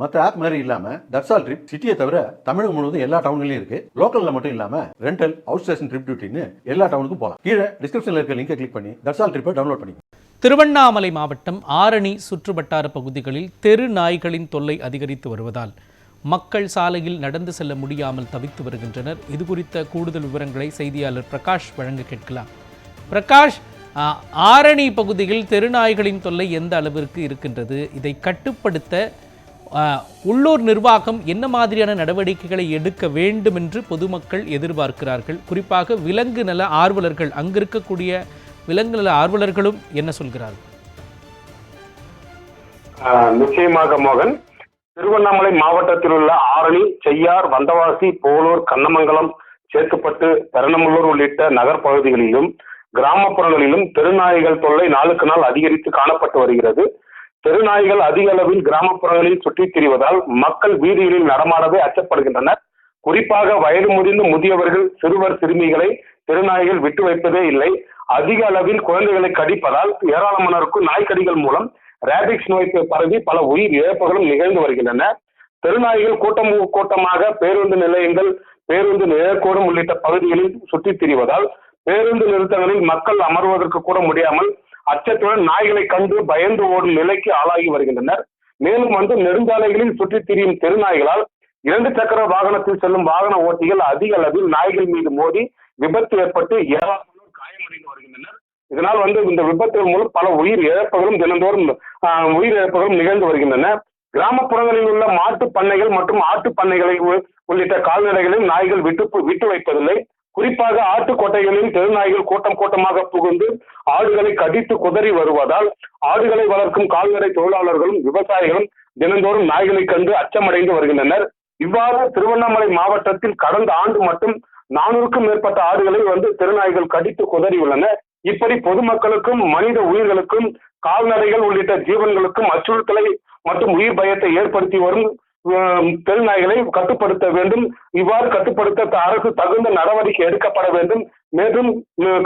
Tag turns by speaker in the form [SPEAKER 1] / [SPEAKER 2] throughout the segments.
[SPEAKER 1] மற்ற ஆப் மாதிரி இல்லாம தட்சால் ட்ரிப் சிட்டியை தவிர தமிழகம் முழுவதும் எல்லா டவுன்லயும் இருக்கு. லோக்கல்ல மட்டும் இல்லாம ரெண்டல், அவுட் ஸ்டேஷன் ட்ரிப் டியூட்டின்னு எல்லா டவுனுக்கும் போகலாம். கீழே டிஸ்கிரிப்ஷன்ல இருக்க லிங்கை கிளிக் பண்ணி தட்சால் ட்ரிப்பை டவுன்லோட் பண்ணி.
[SPEAKER 2] திருவண்ணாமலை மாவட்டம் ஆரணி சுற்றுவட்டார பகுதிகளில் தெரு நாய்களின் தொல்லை அதிகரித்து வருவதால் மக்கள் சாலையில் நடந்து செல்ல முடியாமல் தவித்து வருகின்றனர். இது குறித்த கூடுதல் விவரங்களை செய்தியாளர் பிரகாஷ் வழங்க கேட்கலாம். பிரகாஷ், ஆரணி பகுதியில் தெருநாய்களின் தொல்லை எந்த அளவிற்கு இருக்கின்றது? இதை கட்டுப்படுத்த உள்ளூர் நிர்வாகம் என்ன மாதிரியான நடவடிக்கைகளை எடுக்க வேண்டும் என்று பொதுமக்கள் எதிர்பார்க்கிறார்கள்? குறிப்பாக விலங்கு நல ஆர்வலர்கள், அங்கிருக்கக்கூடிய விலங்கு நல ஆர்வலர்களும் என்ன சொல்கிறார்கள்?
[SPEAKER 3] நிச்சயமாக மோகன், திருவண்ணாமலை மாவட்டத்தில் உள்ள ஆரணி, செய்யார், வந்தவாசி, போலூர், கண்ணமங்கலம், சேத்துப்பட்டு, பெரணமுள்ளூர் உள்ளிட்ட நகர்பகுதிகளிலும் கிராமப்புறங்களிலும் தெருநாய்கள் தொல்லை நாளுக்கு நாள் அதிகரித்து காணப்பட்டு வருகிறது. தெருநாய்கள் அதிக அளவில் கிராமப்புறங்களில் சுற்றித் திரிவதால் மக்கள் வீதிகளில் நடமாடவே அச்சப்படுகின்றனர். குறிப்பாக வயது முதிர்ந்த முதியவர்கள், சிறுவர், சிறுமிகளை தெருநாய்கள் விட்டு வைப்பதே இல்லை. அதிக அளவில் குழந்தைகளை கடிப்பதால் ஏராளமானோருக்கு நாய்க்கடிகள் மூலம் ரேபிக்ஸ் நோய் பரவி பல உயிர் இழப்புகளும் நிகழ்ந்து வருகின்றன. தெருநாய்கள் கூட்டமாக பேருந்து நிலையங்கள், பேருந்து நிழற்கூடம் உள்ளிட்ட பகுதிகளில் சுற்றித் திரிவதால் பேருந்து நிறுத்தங்களில் மக்கள் அமர்வதற்கு கூட முடியாமல் அச்சத்துடன் நாய்களை கண்டு பயந்து ஓடும் நிலைக்கு ஆளாகி வருகின்றனர். மேலும் நெடுஞ்சாலைகளில் சுற்றித் திரியும் தெருநாய்களால் 2 சக்கர வாகனத்தில் செல்லும் வாகன ஓட்டிகள் அதிக அளவில் நாய்கள் மீது மோதி விபத்து ஏற்பட்டு ஏராளமானோர் காயமடைந்து வருகின்றனர். இதனால் இந்த விபத்துகள் மூலம் பல உயிர் இழப்புகளும் தினந்தோறும் நிகழ்ந்து வருகின்றன. கிராமப்புறங்களில் உள்ள மாட்டு பண்ணைகள் மற்றும் ஆட்டு பண்ணைகளை உள்ளிட்ட கால்நடைகளில் நாய்கள் விட்டு வைப்பதில்லை. குறிப்பாக ஆட்டுக்கொட்டைகளில் தெருநாய்கள் கூட்டமாக புகுந்து ஆடுகளை கடித்து குதறி வருவதால் ஆடுகளை வளர்க்கும் கால்நடை தொழிலாளர்களும் விவசாயிகளும் தினந்தோறும் நாய்களை கண்டு அச்சமடைந்து வருகின்றனர். இவ்வாறு திருவண்ணாமலை மாவட்டத்தில் கடந்த ஆண்டு மட்டும் 400க்கும் மேற்பட்ட ஆடுகளை தெருநாய்கள் கடித்து குதறி உள்ளன. இப்படி பொதுமக்களுக்கும் மனித உயிர்களுக்கும் கால்நடைகள் உள்ளிட்ட ஜீவன்களுக்கும் அச்சுறுத்தலை மற்றும் உயிர் பயத்தை ஏற்படுத்தி வரும் தெருநாய்களை கட்டுப்படுத்த வேண்டும். இவ்வாறு கட்டுப்படுத்த அரசு தகுந்த நடவடிக்கை எடுக்கப்பட வேண்டும். மேலும்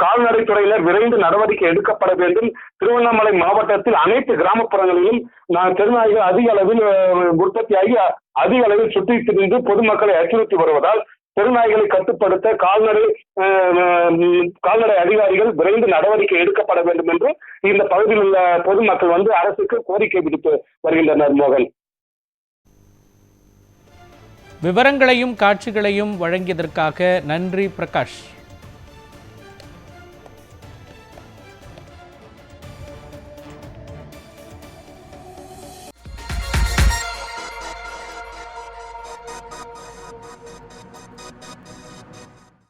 [SPEAKER 3] கால்நடைத்துறையினர் விரைந்து நடவடிக்கை எடுக்கப்பட வேண்டும். திருவண்ணாமலை மாவட்டத்தில் அனைத்து கிராமப்புறங்களிலும் தெருநாய்கள் அதிக அளவில் உற்பத்தியாகி அதிக அளவில் சுற்றி திரிந்து பொதுமக்களை அச்சுறுத்தி வருவதால் தெருநாய்களை கட்டுப்படுத்த கால்நடை அதிகாரிகள் விரைந்து நடவடிக்கை எடுக்கப்பட வேண்டும் என்று இந்த பகுதியில் உள்ள பொதுமக்கள் அரசுக்கு கோரிக்கை விடுத்து வருகின்றனர். மோகன்,
[SPEAKER 2] விவரங்களையும் காட்சிகளையும் வழங்கியதற்காக நன்றி பிரகாஷ்.